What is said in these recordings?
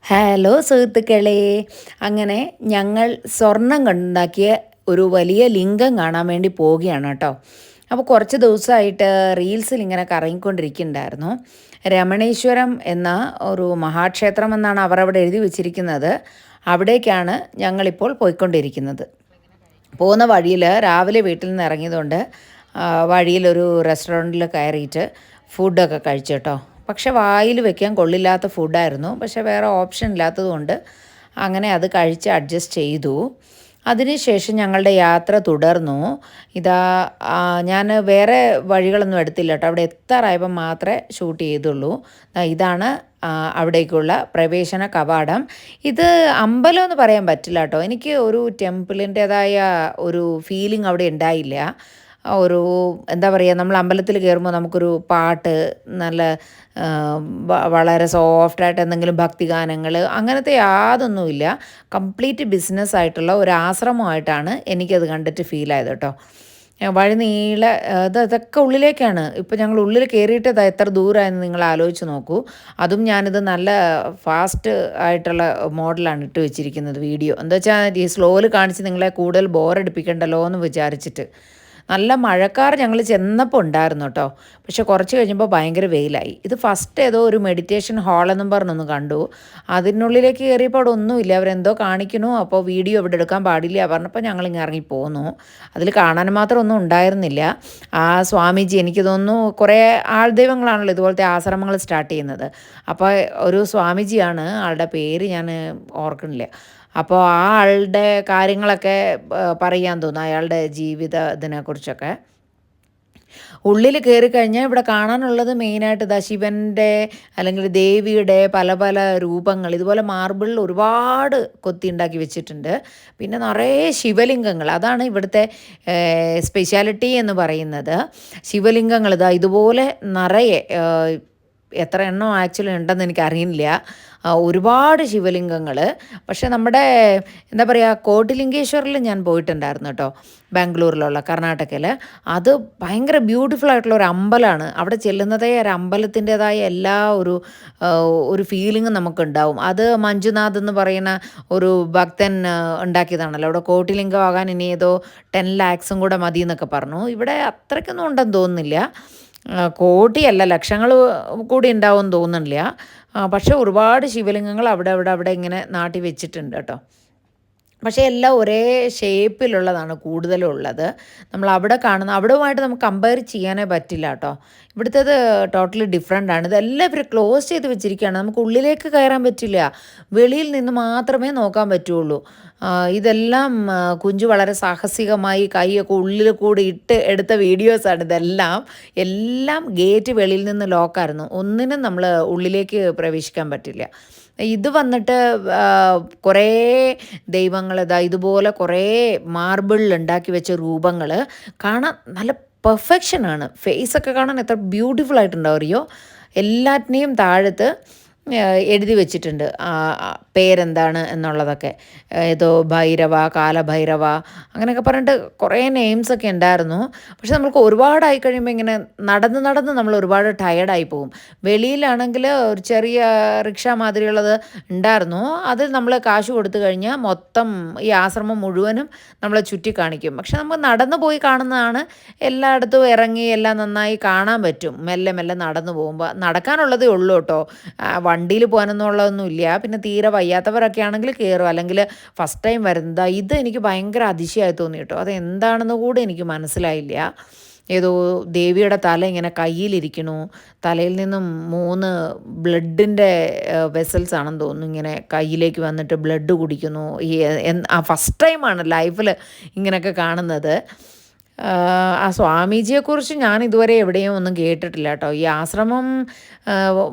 Hello സുഹൃത്തുക്കളെ. അങ്ങനെ ഞങ്ങൾ സ്വർണം കൊണ്ടുണ്ടാക്കിയ ഒരു വലിയ ലിംഗം കാണാൻ വേണ്ടി പോവുകയാണ് കേട്ടോ. അപ്പോൾ കുറച്ച് ദിവസമായിട്ട് റീൽസിൽ ഇങ്ങനെ കറങ്ങിക്കൊണ്ടിരിക്കുന്നുണ്ടായിരുന്നു. രമണേശ്വരം എന്ന ഒരു മഹാക്ഷേത്രം എന്നാണ് അവർ അവിടെ എഴുതി വച്ചിരിക്കുന്നത്. അവിടേക്കാണ് ഞങ്ങളിപ്പോൾ പോയിക്കൊണ്ടിരിക്കുന്നത്. പോകുന്ന വഴിയിൽ രാവിലെ വീട്ടിൽ നിന്ന് ഇറങ്ങിയതുകൊണ്ട് വഴിയിലൊരു റെസ്റ്റോറൻറ്റിൽ കയറിയിട്ട് ഫുഡൊക്കെ കഴിച്ചു കേട്ടോ. പക്ഷെ വായിൽ വെക്കാൻ കൊള്ളില്ലാത്ത ഫുഡായിരുന്നു. പക്ഷെ വേറെ ഓപ്ഷൻ ഇല്ലാത്തതുകൊണ്ട് അങ്ങനെ അത് കഴിച്ച് അഡ്ജസ്റ്റ് ചെയ്തു. അതിനുശേഷം ഞങ്ങളുടെ യാത്ര തുടർന്നു. ഇതാ ഞാൻ വേറെ വഴികളൊന്നും എടുത്തില്ല കേട്ടോ. അവിടെ എത്താറായപ്പോൾ മാത്രമേ ഷൂട്ട് ചെയ്തുള്ളൂ. ഇതാണ് അവിടേക്കുള്ള പ്രവേശന കവാടം. ഇത് അമ്പലം എന്ന് പറയാൻ പറ്റില്ല കേട്ടോ. എനിക്ക് ഒരു ടെമ്പിളിൻ്റേതായ ഒരു ഫീലിംഗ് അവിടെ ഉണ്ടായില്ല. ഒരു എന്താ പറയുക, നമ്മൾ അമ്പലത്തിൽ കയറുമ്പോൾ നമുക്കൊരു പാട്ട് നല്ല വളരെ സോഫ്റ്റായിട്ട് എന്തെങ്കിലും ഭക്തിഗാനങ്ങൾ അങ്ങനത്തെ യാതൊന്നുമില്ല. കംപ്ലീറ്റ് ബിസിനസ്സായിട്ടുള്ള ഒരു ആശ്രമമായിട്ടാണ് എനിക്കത് കണ്ടിട്ട് ഫീലായത് കേട്ടോ. വഴി നീളെ ഇതൊക്കെ ഉള്ളിലേക്കാണ്. ഇപ്പോൾ ഞങ്ങൾ ഉള്ളിൽ കയറിയിട്ട് എത്ര ദൂരമായെന്ന് നിങ്ങൾ ആലോചിച്ച് നോക്കൂ. അതും ഞാനിത് നല്ല ഫാസ്റ്റ് ആയിട്ടുള്ള മോഡലാണ് ഇട്ട് വെച്ചിരിക്കുന്നത് വീഡിയോ. എന്താ വെച്ചാൽ ഈ സ്ലോയിൽ കാണിച്ച് നിങ്ങളെ കൂടുതൽ ബോറടിപ്പിക്കണ്ടല്ലോ എന്ന് വിചാരിച്ചിട്ട്. നല്ല മഴക്കാർ ഞങ്ങൾ ചെന്നപ്പോൾ ഉണ്ടായിരുന്നു കേട്ടോ. പക്ഷെ കുറച്ച് കഴിഞ്ഞപ്പോൾ ഭയങ്കര വെയിലായി. ഇത് ഫസ്റ്റ് ഏതോ ഒരു മെഡിറ്റേഷൻ ഹാളെന്നും പറഞ്ഞൊന്ന് കണ്ടു. അതിനുള്ളിലേക്ക് കയറിയപ്പോൾ അവിടെ ഒന്നുമില്ല. അവരെന്തോ കാണിക്കണു. അപ്പോൾ വീഡിയോ ഇവിടെ എടുക്കാൻ പാടില്ല പറഞ്ഞപ്പോൾ ഞങ്ങളിങ്ങനെ ഇറങ്ങി പോന്നു. അതിൽ കാണാൻ മാത്രം ഒന്നും ഉണ്ടായിരുന്നില്ല. ആ സ്വാമിജി, എനിക്ക് തോന്നുന്നു കുറേ ആൾദൈവങ്ങളാണല്ലോ ഇതുപോലത്തെ ആശ്രമങ്ങൾ സ്റ്റാർട്ട് ചെയ്യുന്നത്. അപ്പോൾ ഒരു സ്വാമിജിയാണ്, ആളുടെ പേര് ഞാൻ ഓർക്കണില്ല. അപ്പോൾ ആ ആളുടെ കാര്യങ്ങളൊക്കെ പറയാൻ തോന്നുന്നു, അയാളുടെ ജീവിത ഇതിനെക്കുറിച്ചൊക്കെ. ഉള്ളിൽ കയറി കഴിഞ്ഞാൽ ഇവിടെ കാണാനുള്ളത് മെയിനായിട്ട് ഇതാ ശിവൻ്റെ അല്ലെങ്കിൽ ദേവിയുടെ പല പല രൂപങ്ങൾ ഇതുപോലെ മാർബിളിൽ ഒരുപാട് കൊത്തി ഉണ്ടാക്കി വെച്ചിട്ടുണ്ട്. പിന്നെ നിറയെ ശിവലിംഗങ്ങൾ, അതാണ് ഇവിടുത്തെ സ്പെഷ്യാലിറ്റി എന്ന് പറയുന്നത്. ശിവലിംഗങ്ങൾ ഇതാ ഇതുപോലെ നിറയെ, എത്ര എണ്ണം ആക്ച്വലി ഉണ്ടെന്ന് എനിക്കറിയില്ല. ഒരുപാട് ശിവലിംഗങ്ങൾ. പക്ഷേ നമ്മുടെ എന്താ പറയുക, കോട്ടിലിംഗേശ്വറിൽ ഞാൻ പോയിട്ടുണ്ടായിരുന്നു കേട്ടോ, ബാംഗ്ലൂരിലുള്ള കർണാടകയിൽ. അത് ഭയങ്കര ബ്യൂട്ടിഫുൾ ആയിട്ടുള്ള ഒരു അമ്പലമാണ്. അവിടെ ചെല്ലുന്നതേ ഒരു അമ്പലത്തിൻ്റെതായ എല്ലാ ഒരു ഫീലിംഗും നമുക്കുണ്ടാവും. അത് മഞ്ജുനാഥ് എന്ന് പറയുന്ന ഒരു ഭക്തൻ ഉണ്ടാക്കിയതാണല്ലോ. അവിടെ കോട്ടിലിംഗമാകാൻ ഇനി ഏതോ 10 lakhs കൂടെ മതി എന്നൊക്കെ പറഞ്ഞു. ഇവിടെ അത്രയ്ക്കൊന്നും ഉണ്ടെന്ന് തോന്നുന്നില്ല. കോടിയല്ല, ലക്ഷങ്ങൾ കൂടി ഉണ്ടാവുമെന്ന് തോന്നുന്നില്ല. പക്ഷേ ഒരുപാട് ശിവലിംഗങ്ങൾ അവിടെ അവിടെ അവിടെ ഇങ്ങനെ നാട്ടി വെച്ചിട്ടുണ്ട് കേട്ടോ. പക്ഷേ എല്ലാം ഒരേ ഷേപ്പിലുള്ളതാണ് കൂടുതലും ഉള്ളത്. നമ്മൾ അവിടെ കാണുന്ന അവിടവുമായിട്ട് നമുക്ക് കമ്പയർ ചെയ്യാനേ പറ്റില്ല കേട്ടോ. ഇവിടുത്തേത് ടോട്ടലി ഡിഫറെൻ്റ് ആണ്. ഇതെല്ലാം ഇവർ ക്ലോസ് ചെയ്ത് വെച്ചിരിക്കുകയാണ്. നമുക്ക് ഉള്ളിലേക്ക് കയറാൻ പറ്റില്ല, വെളിയിൽ നിന്ന് മാത്രമേ നോക്കാൻ പറ്റുള്ളൂ. ഇതെല്ലാം കുഞ്ചു വളരെ സാഹസികമായി കൈയൊക്കെ ഉള്ളിൽ കൂടി ഇട്ട് എടുത്ത വീഡിയോസാണ് ഇതെല്ലാം. എല്ലാം ഗേറ്റ് വെളിയിൽ നിന്ന് ലോക്കായിരുന്നു. ഒന്നിനും നമ്മൾ ഉള്ളിലേക്ക് പ്രവേശിക്കാൻ പറ്റില്ല. ഇത് വന്നിട്ട് കുറേ ദൈവങ്ങൾ ഇതുപോലെ കുറേ മാർബിളിൽ ഉണ്ടാക്കി വെച്ച രൂപങ്ങൾ കാണാൻ നല്ല പെർഫെക്ഷനാണ്. ഫേസൊക്കെ കാണാൻ എത്ര ബ്യൂട്ടിഫുൾ ആയിട്ടുണ്ടാവും അറിയോ. എല്ലാറ്റിനെയും താഴത്ത് എഴുതി വെച്ചിട്ടുണ്ട് പേരെന്താണ് എന്നുള്ളതൊക്കെ. ഏതോ ഭൈരവ, കാലഭൈരവ അങ്ങനെയൊക്കെ പറഞ്ഞിട്ട് കുറേ നെയിംസൊക്കെ ഉണ്ടായിരുന്നു. പക്ഷെ നമ്മൾക്ക് ഒരുപാടായി കഴിയുമ്പോൾ ഇങ്ങനെ നടന്ന് നടന്ന് നമ്മൾ ഒരുപാട് ടയേർഡായി പോകും. വെളിയിലാണെങ്കിൽ ഒരു ചെറിയ റിക്ഷ മാതിരിയുള്ളത് ഉണ്ടായിരുന്നു. അതിൽ നമ്മൾ കാശ് കൊടുത്തു കഴിഞ്ഞാൽ മൊത്തം ഈ ആശ്രമം മുഴുവനും നമ്മളെ ചുറ്റി കാണിക്കും. പക്ഷെ നമുക്ക് നടന്നു പോയി കാണുന്നതാണ്. എല്ലായിടത്തും ഇറങ്ങി എല്ലാം നന്നായി കാണാൻ പറ്റും. മെല്ലെ മെല്ലെ നടന്നു പോകുമ്പോൾ. നടക്കാനുള്ളതേ ഉള്ളൂ കേട്ടോ, വണ്ടിയിൽ പോകാനൊന്നുമുള്ളതൊന്നുമില്ല. പിന്നെ തീരെ വയ്യാത്തവരൊക്കെ ആണെങ്കിൽ കയറും, അല്ലെങ്കിൽ ഫസ്റ്റ് ടൈം വരുന്നത്. ഇത് എനിക്ക് ഭയങ്കര അതിശയമായി തോന്നി കേട്ടോ. അതെന്താണെന്ന് കൂടെ എനിക്ക് മനസ്സിലായില്ല. ഏതോ ദേവിയുടെ തല ഇങ്ങനെ കയ്യിലിരിക്കണു. തലയിൽ നിന്നും 3 ബ്ലഡിൻ്റെ വെസൽസ് ആണെന്ന് തോന്നുന്നു ഇങ്ങനെ കയ്യിലേക്ക് വന്നിട്ട് ബ്ലഡ് കുടിക്കുന്നു. ഫസ്റ്റ് ടൈമാണ് ലൈഫിൽ ഇങ്ങനെയൊക്കെ കാണുന്നത്. ആ സ്വാമീജിയെക്കുറിച്ച് ഞാൻ ഇതുവരെ എവിടെയും ഒന്നും കേട്ടിട്ടില്ല കേട്ടോ. ഈ ആശ്രമം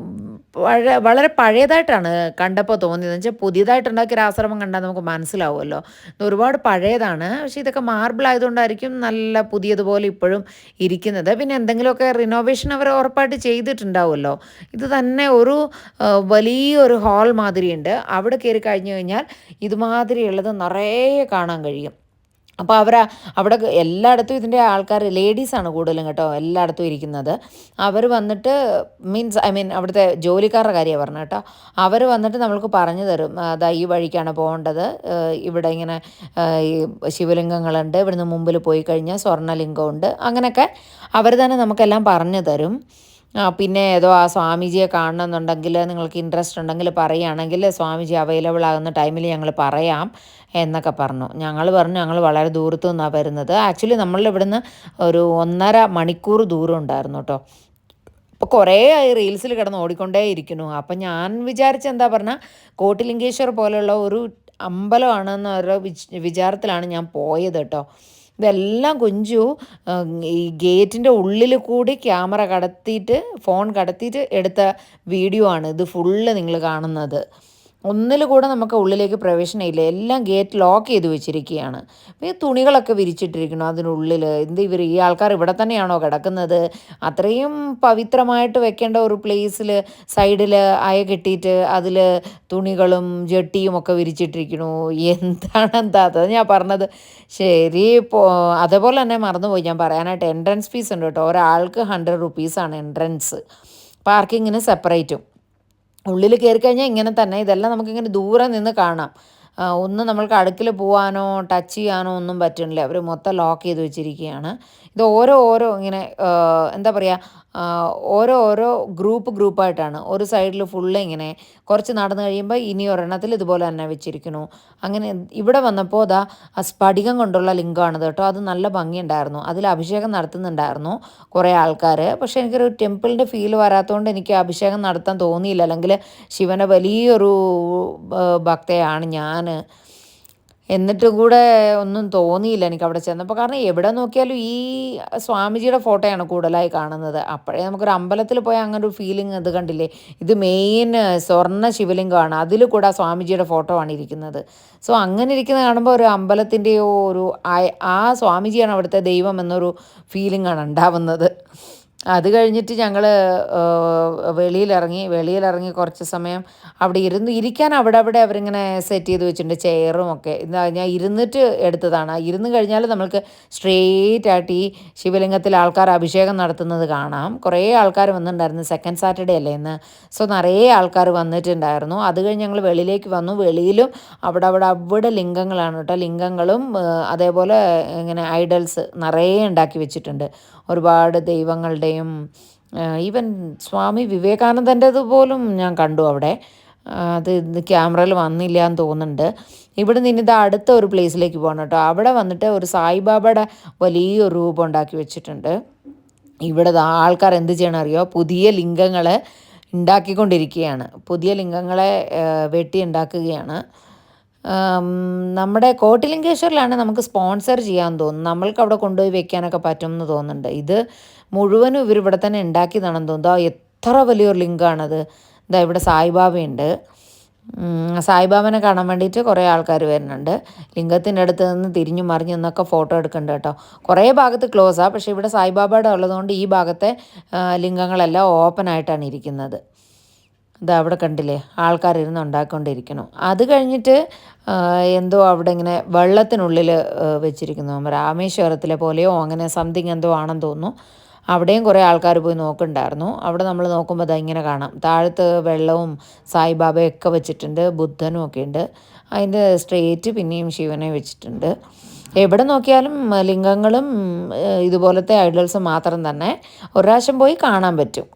വളരെ പഴയതായിട്ടാണ് കണ്ടപ്പോൾ തോന്നിയത്. എന്ന് വെച്ചാൽ പുതിയതായിട്ടുണ്ടാക്കിയൊരു ആശ്രമം കണ്ടാൽ നമുക്ക് മനസ്സിലാവുമല്ലോ. ഇത് ഒരുപാട് പഴയതാണ്. പക്ഷേ ഇതൊക്കെ മാർബിൾ ആയതുകൊണ്ടായിരിക്കും നല്ല പുതിയതുപോലെ ഇപ്പോഴും ഇരിക്കുന്നത്. പിന്നെ എന്തെങ്കിലുമൊക്കെ റിനോവേഷൻ അവർ ഉറപ്പായിട്ട് ചെയ്തിട്ടുണ്ടാവുമല്ലോ. ഇത് തന്നെ ഒരു വലിയൊരു ഹാൾ മാതിരിയുണ്ട്. അവിടെ കയറി കഴിഞ്ഞ് കഴിഞ്ഞാൽ ഇതുമാതിരിയുള്ളത് നിറയെ കാണാൻ കഴിയും. അപ്പോൾ അവിടെ എല്ലായിടത്തും ഇതിൻ്റെ ആൾക്കാർ ലേഡീസാണ് കൂടുതലും കേട്ടോ എല്ലായിടത്തും ഇരിക്കുന്നത്. അവർ വന്നിട്ട് മീൻസ് അവിടുത്തെ ജോലിക്കാരുടെ കാര്യമാണ് പറഞ്ഞത് കേട്ടോ. അവർ വന്നിട്ട് നമ്മൾക്ക് പറഞ്ഞു തരും, അതാ ഈ വഴിക്കാണ് പോകേണ്ടത്, ഇവിടെ ഇങ്ങനെ ഈ ശിവലിംഗങ്ങളുണ്ട്, ഇവിടുന്ന് മുമ്പിൽ പോയി കഴിഞ്ഞാൽ സ്വർണ്ണലിംഗമുണ്ട്, അങ്ങനെയൊക്കെ അവർ തന്നെ നമുക്കെല്ലാം പറഞ്ഞു തരും. പിന്നെ ഏതോ ആ സ്വാമിജിയെ കാണണമെന്നുണ്ടെങ്കിൽ നിങ്ങൾക്ക് ഇൻട്രസ്റ്റ് ഉണ്ടെങ്കിൽ പറയുകയാണെങ്കിൽ സ്വാമിജി അവൈലബിൾ ആകുന്ന ടൈമിൽ ഞങ്ങൾ പറയാം എന്നൊക്കെ പറഞ്ഞു. ഞങ്ങൾ പറഞ്ഞു ഞങ്ങൾ വളരെ ദൂരത്തു നിന്നാണ് വരുന്നത്. ആക്ച്വലി നമ്മളുടെ ഇവിടുന്ന് ഒരു 1.5 മണിക്കൂർ ദൂരം ഉണ്ടായിരുന്നു കേട്ടോ. അപ്പോൾ കുറേ ആയി റീൽസിൽ കിടന്ന് ഓടിക്കൊണ്ടേ ഇരിക്കുന്നു. അപ്പം ഞാൻ വിചാരിച്ച എന്താ പറഞ്ഞാൽ കോട്ടിലിംഗേശ്വർ പോലെയുള്ള ഒരു അമ്പലമാണെന്നൊരു വിചാരത്തിലാണ് ഞാൻ പോയത് കേട്ടോ. ഇതെല്ലാം കുഞ്ചു ഈ ഗേറ്റിൻ്റെ ഉള്ളിൽ കൂടി ക്യാമറ കടത്തിയിട്ട് ഫോൺ കടത്തിയിട്ട് എടുത്ത വീഡിയോ ആണ് ഇത് ഫുള്ള് നിങ്ങൾ കാണുന്നത്. ഒന്നിൽ കൂടെ നമുക്ക് ഉള്ളിലേക്ക് പ്രവേശനമില്ല, എല്ലാം ഗേറ്റ് ലോക്ക് ചെയ്ത് വെച്ചിരിക്കുകയാണ്. അപ്പോൾ ഈ തുണികളൊക്കെ വിരിച്ചിട്ടിരിക്കണം അതിനുള്ളിൽ. ഈ ആൾക്കാർ ഇവിടെ തന്നെയാണോ കിടക്കുന്നത്? അത്രയും പവിത്രമായിട്ട് വെക്കേണ്ട ഒരു പ്ലേസിൽ സൈഡിൽ അയ കെട്ടിയിട്ട് അതിൽ തുണികളും ജട്ടിയും ഒക്കെ വിരിച്ചിട്ടിരിക്കണു. എന്താ അത് ഞാൻ പറഞ്ഞത്. ശരി, അതേപോലെ തന്നെ മറന്നുപോയി ഞാൻ പറയാനായിട്ട്, എൻട്രൻസ് ഫീസ് ഉണ്ട് കേട്ടോ. ഒരാൾക്ക് 100 റുപ്പീസാണ് എൻട്രൻസ്, പാർക്കിങ്ങിന് സെപ്പറേറ്റും. ഉള്ളിൽ കയറി കഴിഞ്ഞാൽ ഇങ്ങനെ തന്നെ, ഇതെല്ലാം നമുക്കിങ്ങനെ ദൂരെ നിന്ന് കാണാം. ഒന്നും നമ്മൾക്ക് അടുക്കിൽ പോകാനോ ടച്ച് ചെയ്യാനോ ഒന്നും പറ്റണില്ല. അവർ മൊത്തം ലോക്ക് ചെയ്ത് വെച്ചിരിക്കുകയാണ്. ഇത് ഓരോ ഇങ്ങനെ എന്താ പറയുക, ഓരോ ഗ്രൂപ്പായിട്ടാണ്. ഒരു സൈഡിൽ ഫുള്ള് ഇങ്ങനെ കുറച്ച് നടന്നു കഴിയുമ്പോൾ ഇനി ഒരെണ്ണത്തിൽ ഇതുപോലെ തന്നെ വെച്ചിരിക്കുന്നു. അങ്ങനെ ഇവിടെ വന്നപ്പോൾ ആ സ്ഫടികം കൊണ്ടുള്ള ലിംഗമാണിത് കേട്ടോ. അത് നല്ല ഭംഗിയുണ്ടായിരുന്നു. അതിൽ അഭിഷേകം നടത്തുന്നുണ്ടായിരുന്നു കുറേ ആൾക്കാർ. പക്ഷേ എനിക്കൊരു ടെമ്പിളിൻ്റെ ഫീൽ വരാത്തതുകൊണ്ട് എനിക്ക് അഭിഷേകം നടത്താൻ തോന്നിയില്ല. അല്ലെങ്കിൽ ശിവൻ്റെ വലിയൊരു ഭക്തയാണ് ഞാൻ, എന്നിട്ടും കൂടെ ഒന്നും തോന്നിയില്ല എനിക്ക് അവിടെ ചെന്നപ്പോൾ. കാരണം എവിടെ നോക്കിയാലും ഈ സ്വാമിജിയുടെ ഫോട്ടോയാണ് കൂടുതലായി കാണുന്നത്. അപ്പോഴേ നമുക്കൊരു അമ്പലത്തിൽ പോയാൽ അങ്ങനെ ഒരു ഫീലിംഗ് ഇത് കണ്ടില്ലേ. ഇത് മെയിൻ സ്വർണ്ണ ശിവലിംഗമാണ്, അതിൽ കൂടെ സ്വാമിജിയുടെ ഫോട്ടോ ആണ് ഇരിക്കുന്നത്. സോ അങ്ങനെ ഇരിക്കുന്നത് കാണുമ്പോൾ ഒരു അമ്പലത്തിൻ്റെയോ ആ സ്വാമിജിയാണ് അവിടുത്തെ ദൈവം എന്നൊരു ഫീലിംഗ് ആണ് ഉണ്ടാവുന്നത്. അത് കഴിഞ്ഞിട്ട് ഞങ്ങൾ വെളിയിലിറങ്ങി കുറച്ച് സമയം അവിടെ ഇരിക്കാൻ അവിടെ അവരിങ്ങനെ സെറ്റ് ചെയ്ത് വെച്ചിട്ടുണ്ട് ചെയറും ഒക്കെ. ഞാൻ ഇരുന്നിട്ട് എടുത്തതാണ്. ഇരുന്ന് കഴിഞ്ഞാൽ നമ്മൾക്ക് സ്ട്രെയിറ്റ് ആയിട്ട് ഈ ശിവലിംഗത്തിൽ ആൾക്കാർ അഭിഷേകം നടത്തുന്നത് കാണാം. കുറേ ആൾക്കാർ വന്നിട്ടുണ്ടായിരുന്നു, സെക്കൻഡ് സാറ്റർഡേ അല്ലേ ഇന്ന്. സോ നിറയെ ആൾക്കാർ വന്നിട്ടുണ്ടായിരുന്നു. അത് കഴിഞ്ഞ് ഞങ്ങൾ വെളിയിലേക്ക് വന്നു. വെളിയിലും അവിടെ ലിംഗങ്ങളാണ് കേട്ടോ. ലിംഗങ്ങളും അതേപോലെ ഇങ്ങനെ ഐഡൽസ് നിറയെ ഉണ്ടാക്കി വെച്ചിട്ടുണ്ട്. ഒരുപാട് ദൈവങ്ങളുടെയും ഈവൻ സ്വാമി വിവേകാനന്ദൻ്റെത് പോലും ഞാൻ കണ്ടു അവിടെ. അത് ക്യാമറയിൽ വന്നില്ല എന്ന് തോന്നുന്നുണ്ട്. ഇവിടെ നിന്ന് അടുത്ത ഒരു പ്ലേസിലേക്ക് പോകണം കേട്ടോ. അവിടെ വന്നിട്ട് ഒരു സായിബാബയുടെ വലിയൊരു രൂപം ഉണ്ടാക്കി വെച്ചിട്ടുണ്ട്. ഇവിടെ ആൾക്കാർ എന്ത് ചെയ്യണം അറിയോ, പുതിയ ലിംഗങ്ങൾ ഉണ്ടാക്കിക്കൊണ്ടിരിക്കുകയാണ്. പുതിയ ലിംഗങ്ങളെ വെട്ടി ഉണ്ടാക്കുകയാണ്. നമ്മുടെ കോട്ടിലിംഗേശ്വറിലാണ് നമുക്ക് സ്പോൺസർ ചെയ്യാൻ തോന്നുന്നു. നമ്മൾക്ക് അവിടെ കൊണ്ടുപോയി വെക്കാനൊക്കെ പറ്റും എന്ന് തോന്നുന്നുണ്ട്. ഇത് മുഴുവനും ഇവരിവിടെ തന്നെ ഉണ്ടാക്കിയതാണെന്ന് തോന്നുന്നു. എത്ര വലിയൊരു ലിംഗമാണത്. ഇവിടെ സായിബാബയുണ്ട്. സായിബാബനെ കാണാൻ വേണ്ടിയിട്ട് കുറേ ആൾക്കാർ വരുന്നുണ്ട്. ലിംഗത്തിൻ്റെ അടുത്ത് നിന്ന് തിരിഞ്ഞു മറിഞ്ഞു നിന്നൊക്കെ ഫോട്ടോ എടുക്കുന്നുണ്ട് കേട്ടോ. കുറേ ഭാഗത്ത് ക്ലോസാണ്, പക്ഷേ ഇവിടെ സായിബാബയുടെ ഉള്ളതുകൊണ്ട് ഈ ഭാഗത്തെ ലിംഗങ്ങളെല്ലാം ഓപ്പൺ ആയിട്ടാണ് ഇരിക്കുന്നത്. അവിടെ കണ്ടില്ലേ ആൾക്കാരിരുന്ന് ഉണ്ടാക്കിക്കൊണ്ടിരിക്കുന്നു. അത് കഴിഞ്ഞിട്ട് എന്തോ അവിടെ ഇങ്ങനെ വെള്ളത്തിനുള്ളിൽ വെച്ചിരിക്കുന്നു, രാമേശ്വരത്തിലെ പോലെയോ അങ്ങനെ സംതിങ് എന്തോ ആണെന്ന് തോന്നുന്നു. അവിടെയും കുറേ ആൾക്കാർ പോയി നോക്കുന്നുണ്ടായിരുന്നു. അവിടെ നമ്മൾ നോക്കുമ്പോൾ ഇങ്ങനെ കാണാം, താഴത്ത് വെള്ളവും സായിബാബയൊക്കെ വെച്ചിട്ടുണ്ട്, ബുദ്ധനും ഒക്കെ ഉണ്ട്. അതിൻ്റെ സ്ട്രേറ്റ് പിന്നെയും ശിവനെ വെച്ചിട്ടുണ്ട്. എവിടെ നോക്കിയാലും ലിംഗങ്ങളും ഇതുപോലത്തെ ഐഡൽസ് മാത്രം തന്നെ. ഒരു പ്രാവശ്യം പോയി കാണാൻ പറ്റും.